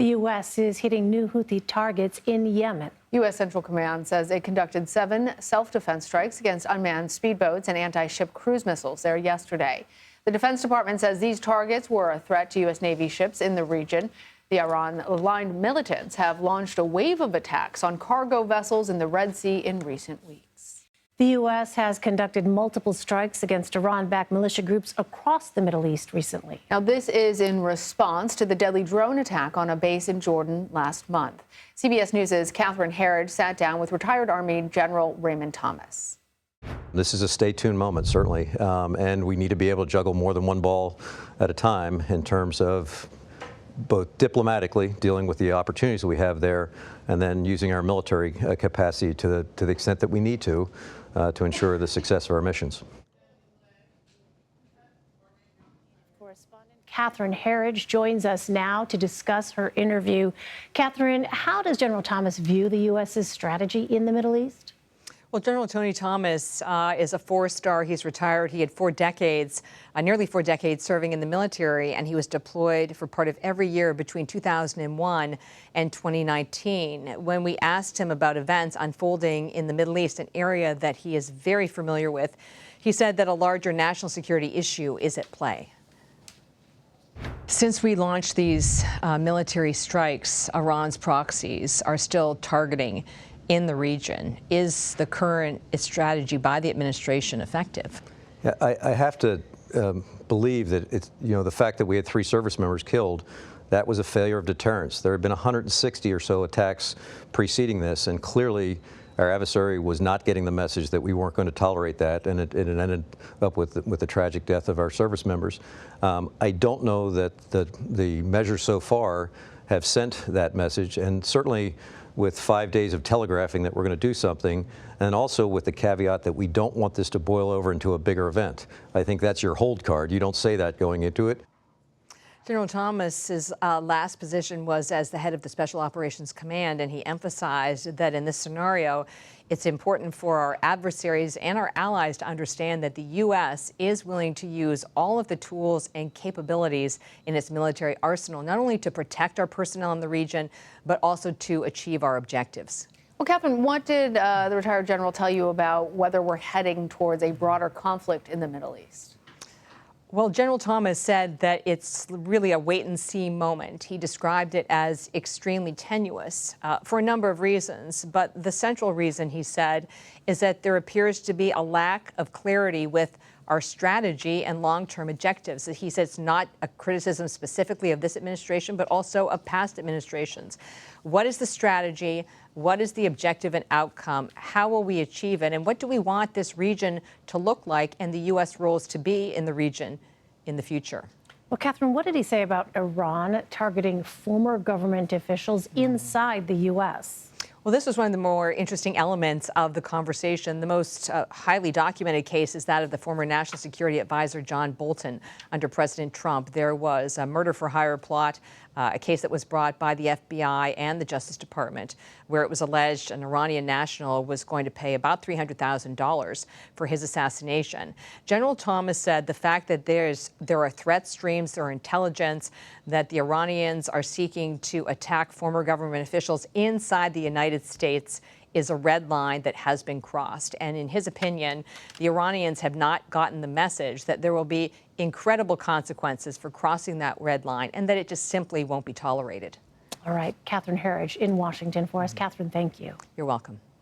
The U.S. is hitting new Houthi targets in Yemen. U.S. Central Command says it conducted 7 self-defense strikes against unmanned speedboats and anti-ship cruise missiles there yesterday. The Defense Department says these targets were a threat to U.S. Navy ships in the region. The Iran-aligned militants have launched a wave of attacks on cargo vessels in the Red Sea in recent weeks. The U.S. has conducted multiple strikes against Iran-backed militia groups across the Middle East recently. Now, this is in response to the deadly drone attack on a base in Jordan last month. CBS News' Catherine Harridge sat down with retired Army General Raymond Thomas. This is a stay tuned moment, certainly, and we need to be able to juggle more than one ball at a time in terms of both diplomatically dealing with the opportunities that we have there and then using our military capacity to the extent that we need to ensure the success of our missions. Correspondent Catherine Harridge joins us now to discuss her interview. Catherine, how does General Thomas view the U.S.'s strategy in the Middle East? Well, General Tony Thomas is a 4-star. He's retired. He had 4 decades, nearly 4 decades serving in the military, and he was deployed for part of every year between 2001 and 2019. When we asked him about events unfolding in the Middle East, an area that he is very familiar with, he said that a larger national security issue is at play. Since we launched these military strikes, Iran's proxies are still targeting in the region. Is the current strategy by the administration effective? Yeah, I have to believe that it's, the fact that we had 3 service members killed, that was a failure of deterrence. There had been 160 or so attacks preceding this, and clearly our adversary was not getting the message that we weren't going to tolerate that, and it ended up with the tragic death of our service members. I don't know that the measures so far have sent that message, and certainly with 5 days of telegraphing that we're going to do something, and also with the caveat that we don't want this to boil over into a bigger event. I think that's your hold card. You don't say that going into it. General Thomas's last position was as the head of the Special Operations Command, and he emphasized that in this scenario, it's important for our adversaries and our allies to understand that the U.S. is willing to use all of the tools and capabilities in its military arsenal, not only to protect our personnel in the region, but also to achieve our objectives. Well, Catherine, what did the retired general tell you about whether we're heading towards a broader conflict in the Middle East? Well, General Thomas said that it's really a wait-and-see moment. He described it as extremely tenuous for a number of reasons. But the central reason, he said, is that there appears to be a lack of clarity with our strategy and long-term objectives. He said it's not a criticism specifically of this administration, but also of past administrations. What is the strategy? What is the objective and outcome? How will we achieve it? And what do we want this region to look like and the U.S. roles to be in the region in the future? Well, Catherine, what did he say about Iran targeting former government officials inside the U.S.? Well, this was one of the more interesting elements of the conversation. The most highly documented case is that of the former National Security Advisor John Bolton under President Trump. There was a murder-for-hire plot, a case that was brought by the FBI and the Justice Department, where it was alleged an Iranian national was going to pay about $300,000 for his assassination. General Thomas said the fact that there are threat streams, there are intelligence, that the Iranians are seeking to attack former government officials inside the United States is a red line that has been crossed. And in his opinion, the Iranians have not gotten the message that there will be incredible consequences for crossing that red line and that it just simply won't be tolerated. All right, Catherine Harridge in Washington for us. Catherine, thank you. You're welcome.